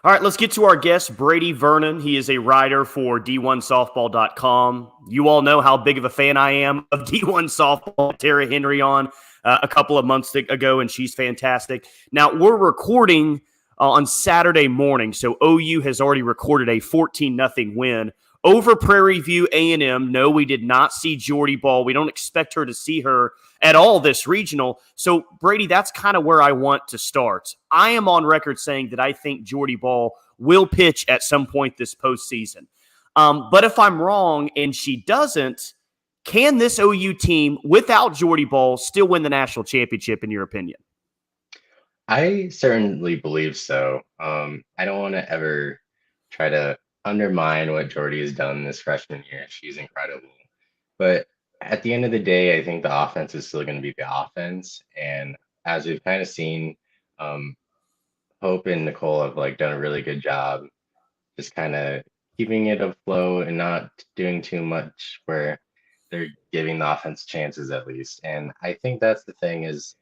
All right, let's get to our guest, Brady Vernon. He is a writer for D1Softball.com. You all know how big of a fan I am of D1 Softball. Tara Henry on a couple of months ago, and she's fantastic. Now, we're recording on Saturday morning, so OU has already recorded a 14-0 win over Prairie View A&M. No, we did not see Jordy Ball. We don't expect her to see her at all this regional. So, Brady, that's kind of where I want to start. I am on record saying that I think Jordy Ball will pitch at some point this postseason. But if I'm wrong and she doesn't, can this OU team without Jordy Ball still win the national championship, in your opinion? I certainly believe so. I don't want to ever try to undermine what Jordy has done this freshman year. She's incredible. But at the end of the day, I think the offense is still going to be the offense. And as we've kind of seen, um, Hope and Nicole have like done a really good job just kind of keeping it afloat and not doing too much where they're giving the offense chances at least. And I think that's the thing is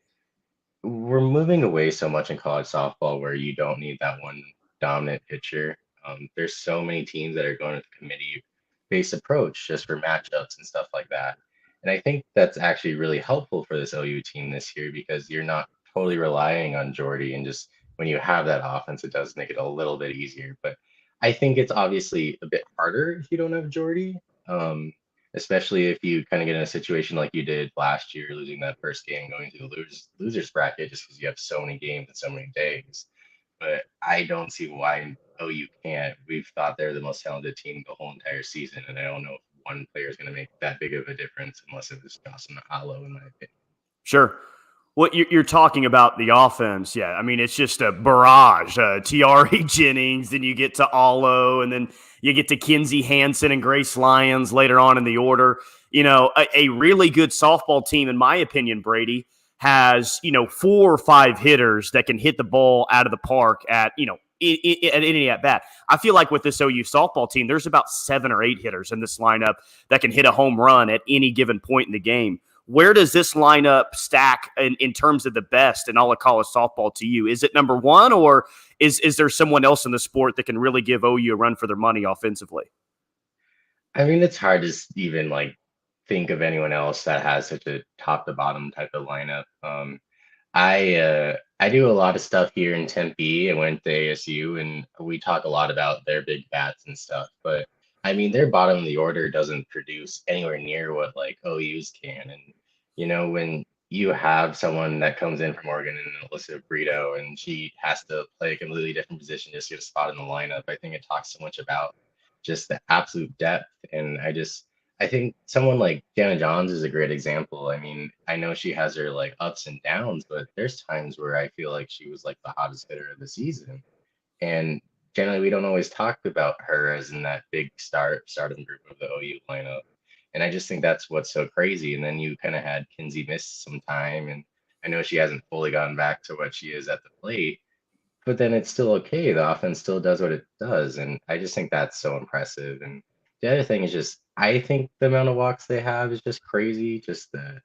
we're moving away so much in college softball where you don't need that one dominant pitcher. There's so many teams that are going with the committee-based approach just for matchups and stuff like that. And I think that's actually really helpful for this OU team this year because you're not totally relying on Jordy. And just when you have that offense, it does make it a little bit easier. But I think it's obviously a bit harder if you don't have Jordy. Um, Especially if you kind of get in a situation like you did last year, losing that first game, going to the losers bracket just because you have so many games and so many days. But I don't see why OU can't. We've thought they're the most talented team the whole entire season, and I don't know if one player is going to make that big of a difference unless it was Dawson Hollow, in my opinion. Sure. What you're talking about the offense, yeah. I mean, it's just a barrage. T.R.E. Jennings, then you get to Allo, and then you get to Kinsey Hansen and Grace Lyons later on in the order. You know, a really good softball team, in my opinion, Brady, has, 4 or 5 hitters that can hit the ball out of the park at, at any at bat. I feel like with this OU softball team, there's about 7 or 8 hitters in this lineup that can hit a home run at any given point in the game. Where does this lineup stack in terms of the best in all of college softball to you? Is it number one, or is there someone else in the sport that can really give OU a run for their money offensively? I mean, it's hard to even like think of anyone else that has such a top to bottom type of lineup. I do a lot of stuff here in Tempe. I went to ASU, and we talk a lot about their big bats and stuff. But I mean, their bottom of the order doesn't produce anywhere near what like OU's can. And when you have someone that comes in from Oregon and Alyssa Brito, and she has to play a completely different position just to get a spot in the lineup, I think it talks so much about just the absolute depth. And I think someone like Jana Johns is a great example. I mean, I know she has her like ups and downs, but there's times where I feel like she was like the hottest hitter of the season. And generally, we don't always talk about her as in that big stardom group of the OU lineup. And I just think that's what's so crazy. And then you kind of had Kinsey miss some time, and I know she hasn't fully gotten back to what she is at the plate, but then it's still okay. The offense still does what it does. And I just think that's so impressive. And the other thing is just, I think the amount of walks they have is just crazy. Just the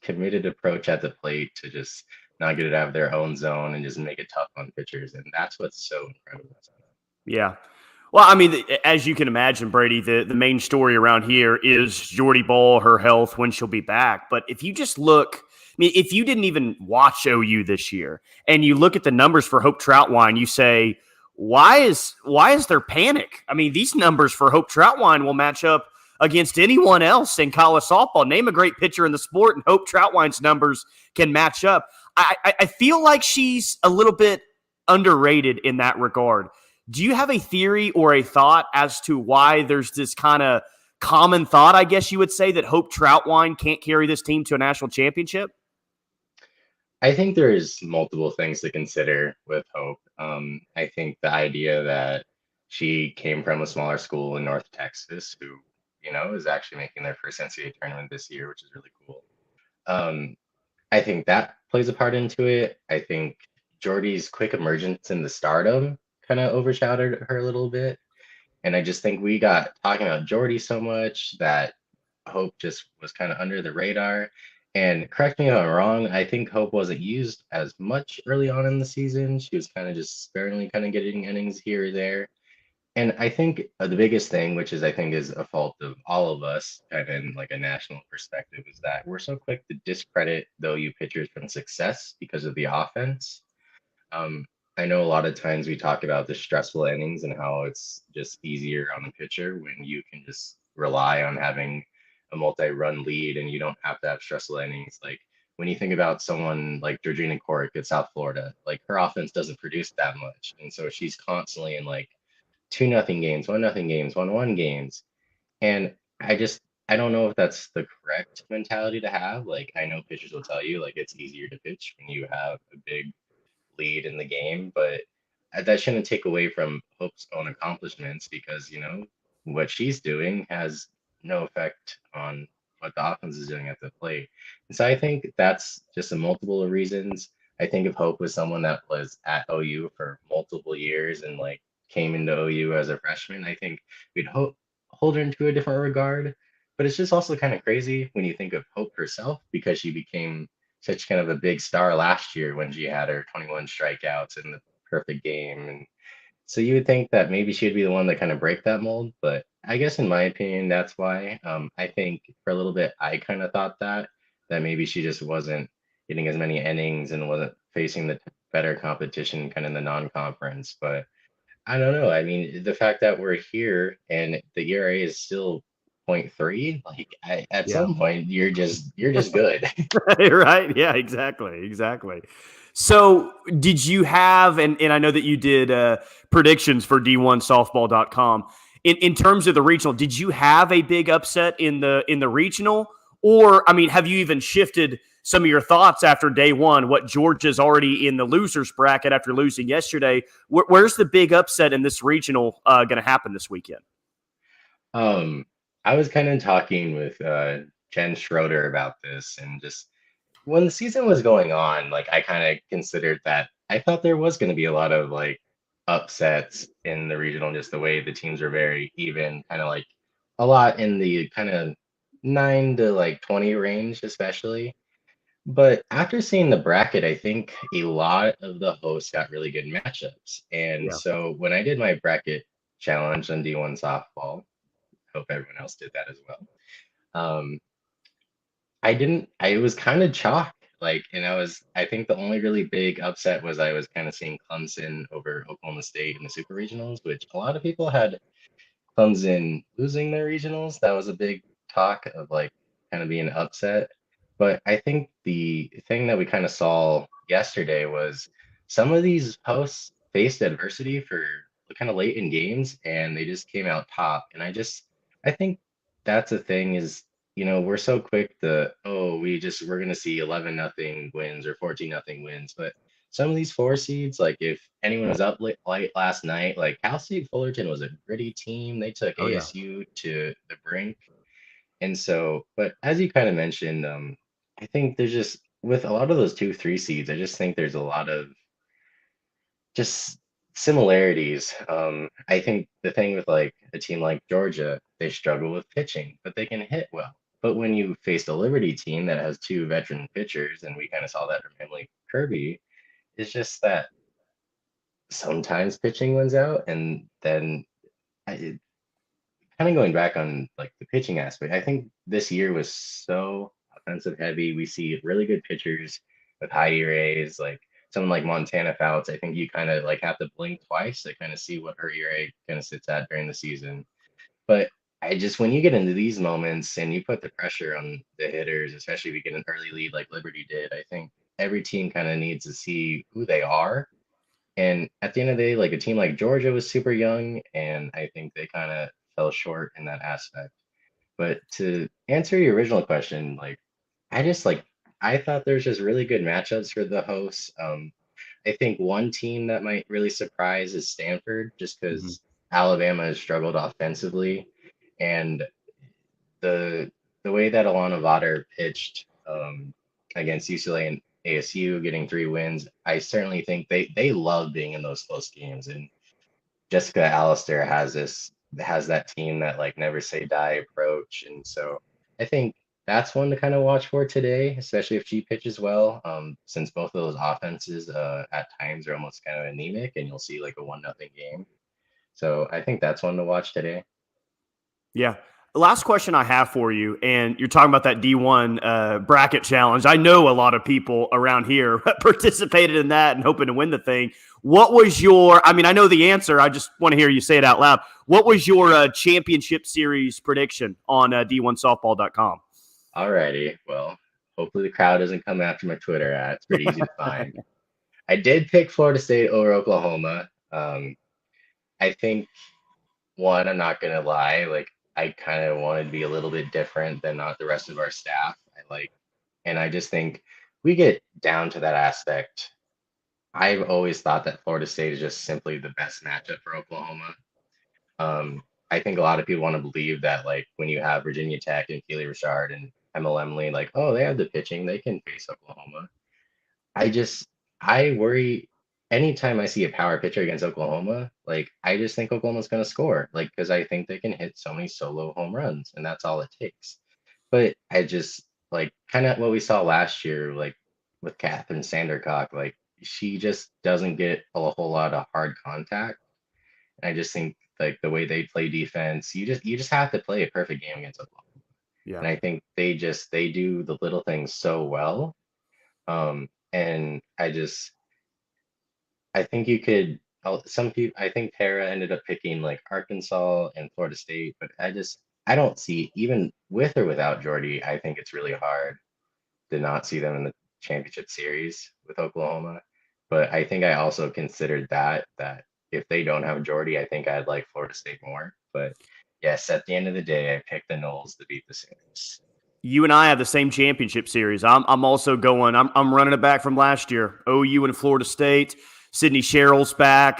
committed approach at the plate to just not get it out of their own zone and just make it tough on pitchers. And that's what's so incredible. Yeah. Well, I mean, as you can imagine, Brady, the main story around here is Jordy Ball, her health, when she'll be back. But if you just look, I mean, if you didn't even watch OU this year and you look at the numbers for Hope Troutwine, you say, why is there panic? I mean, these numbers for Hope Troutwine will match up against anyone else in college softball. Name a great pitcher in the sport, and Hope Troutwine's numbers can match up. I feel like she's a little bit underrated in that regard. Do you have a theory or a thought as to why there's this kind of common thought, I guess you would say, that Hope Troutwine can't carry this team to a national championship? I think there's multiple things to consider with Hope. I think the idea that she came from a smaller school in North Texas who, is actually making their first NCAA tournament this year, which is really cool. Um, I think that plays a part into it. I think Jordy's quick emergence in the stardom kind of overshadowed her a little bit. And I just think we got talking about Jordy so much that Hope just was kind of under the radar. And correct me if I'm wrong, I think Hope wasn't used as much early on in the season. She was kind of just sparingly kind of getting innings here or there. And I think the biggest thing, which is I think is a fault of all of us, kind of in like a national perspective, is that we're so quick to discredit the OU pitchers from success because of the offense. Um, I know a lot of times we talk about the stressful innings and how it's just easier on the pitcher when you can just rely on having a multi-run lead and you don't have to have stressful innings. Like when you think about someone like Georgina Cork at South Florida, like her offense doesn't produce that much, and so she's constantly in like 2-0 games, 1-0 games, 1-1 games, and I don't know if that's the correct mentality to have. Like I know pitchers will tell you like it's easier to pitch when you have a big lead in the game, but that shouldn't take away from Hope's own accomplishments because, what she's doing has no effect on what the offense is doing at the plate. And so I think that's just a multiple of reasons. I think if Hope was someone that was at OU for multiple years and like came into OU as a freshman, I think we'd hold her into a different regard. But it's just also kind of crazy when you think of Hope herself because she became such kind of a big star last year when she had her 21 strikeouts in the perfect game. And so you would think that maybe she'd be the one that kind of break that mold. But I guess in my opinion, that's why. I think for a little bit, I kind of thought that maybe she just wasn't getting as many innings and wasn't facing the better competition kind of in the non-conference. But I don't know. I mean, the fact that we're here and the ERA is still point 0.3, like at Yeah. some point you're just good. Right. Yeah, exactly. Exactly. So, did you have, and I know that you did predictions for D1softball.com. In terms of the regional, did you have a big upset in the regional? Or, I mean, have you even shifted some of your thoughts after day one? What Georgia's already in the losers bracket after losing yesterday? Where's the big upset in this regional going to happen this weekend? Um, I was kind of talking with Jen Schroeder about this, and just when the season was going on, like I kind of considered that I thought there was going to be a lot of like upsets in the regional, just the way the teams are very even, kind of like a lot in the kind of 9 to like 20 range, especially. But after seeing the bracket, I think a lot of the hosts got really good matchups. And Yeah. so when I did my bracket challenge on D1 softball, hope everyone else did that as well. Um, I didn't, I was kind of chalk. Like, and I think the only really big upset was I was kind of seeing Clemson over Oklahoma State in the super regionals, which a lot of people had Clemson losing their regionals. That was a big talk of like kind of being upset. But I think the thing that we kind of saw yesterday was some of these hosts faced adversity for kind of late in games and they just came out top. And I think that's the thing is, we're so quick to, oh, we're gonna see 11-0 wins or 14-0 wins. But some of these four seeds, like if anyone was up late last night, like Cal State Fullerton was a gritty team. They took Oh, yeah. ASU to the brink. And so, but as you kind of mentioned, I think there's just with a lot of those 2, 3 seeds, I just think there's a lot of just similarities. I think the thing with like a team like Georgia, they struggle with pitching, but they can hit well. But when you face the Liberty team that has two veteran pitchers, and we kind of saw that from Emily Kirby, it's just that sometimes pitching wins out, and then kind of going back on like the pitching aspect, I think this year was so offensive heavy. We see really good pitchers with high ERAs, like someone like Montana Fouts. I think you kind of like have to blink twice to kind of see what her ERA kind of sits at during the season. But when you get into these moments and you put the pressure on the hitters, especially if you get an early lead like Liberty did, I think every team kind of needs to see who they are. And at the end of the day, like a team like Georgia was super young, and I think they kind of fell short in that aspect. But to answer your original question, like I just like I thought there's just really good matchups for the hosts. I think one team that might really surprise is Stanford, just Mhm. because Alabama has struggled offensively, and the the way that Alana Votter pitched against UCLA and ASU, getting 3 wins, I certainly think they love being in those close games. And Jessica Allister has that team that like never say die approach, and so I think that's one to kind of watch for today, especially if she pitches well. Since both of those offenses at times are almost kind of anemic, and you'll see like a 1-0 game. So I think that's one to watch today. Yeah. Last question I have for you, and you're talking about that D1 bracket challenge. I know a lot of people around here participated in that and hoping to win the thing. What was your, I mean, I know the answer. I just want to hear you say it out loud. What was your championship series prediction on D1softball.com? Alrighty, well, hopefully the crowd doesn't come after my Twitter ad. It's pretty easy to find. I did pick Florida State over Oklahoma. I think one, I'm not gonna lie, like I kind of wanted to be a little bit different than not the rest of our staff. And I just think we get down to that aspect. I've always thought that Florida State is just simply the best matchup for Oklahoma. I think a lot of people want to believe that like when you have Virginia Tech and Keely Richard and Emma Lemley, like, oh, they have the pitching, they can face Oklahoma. I just I worry anytime I see a power pitcher against Oklahoma, like I just think Oklahoma's gonna score. Like because I think they can hit so many solo home runs and that's all it takes. But I just like kind of what we saw last year, like with Catherine Sandercock, like she just doesn't get a whole lot of hard contact. And I just think like the way they play defense, you just have to play a perfect game against Oklahoma. Yeah. And I think they do the little things so well. And I think you could some people I think Tara ended up picking like Arkansas and Florida State, but I don't see even with or without Jordy, I think it's really hard to not see them in the championship series with Oklahoma. But I think I also considered that if they don't have Jordy, I think I'd like Florida State more. But yes, at the end of the day, I picked the Knowles to beat the Sooners. You and I have the same championship series. I'm also going. I'm running it back from last year. OU and Florida State. Sydney Sherrill's back.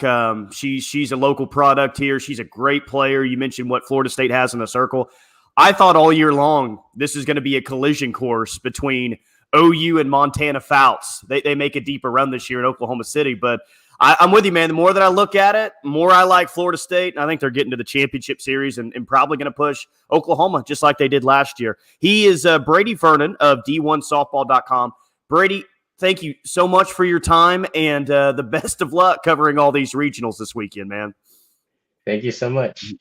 She's a local product here. She's a great player. You mentioned what Florida State has in the circle. I thought all year long this is going to be a collision course between OU and Montana Fouts. They make a deeper run this year in Oklahoma City, but I'm with you, man. The more that I look at it, the more I like Florida State. I think they're getting to the championship series and probably going to push Oklahoma just like they did last year. He is Brady Vernon of D1softball.com. Brady, thank you so much for your time and the best of luck covering all these regionals this weekend, man. Thank you so much.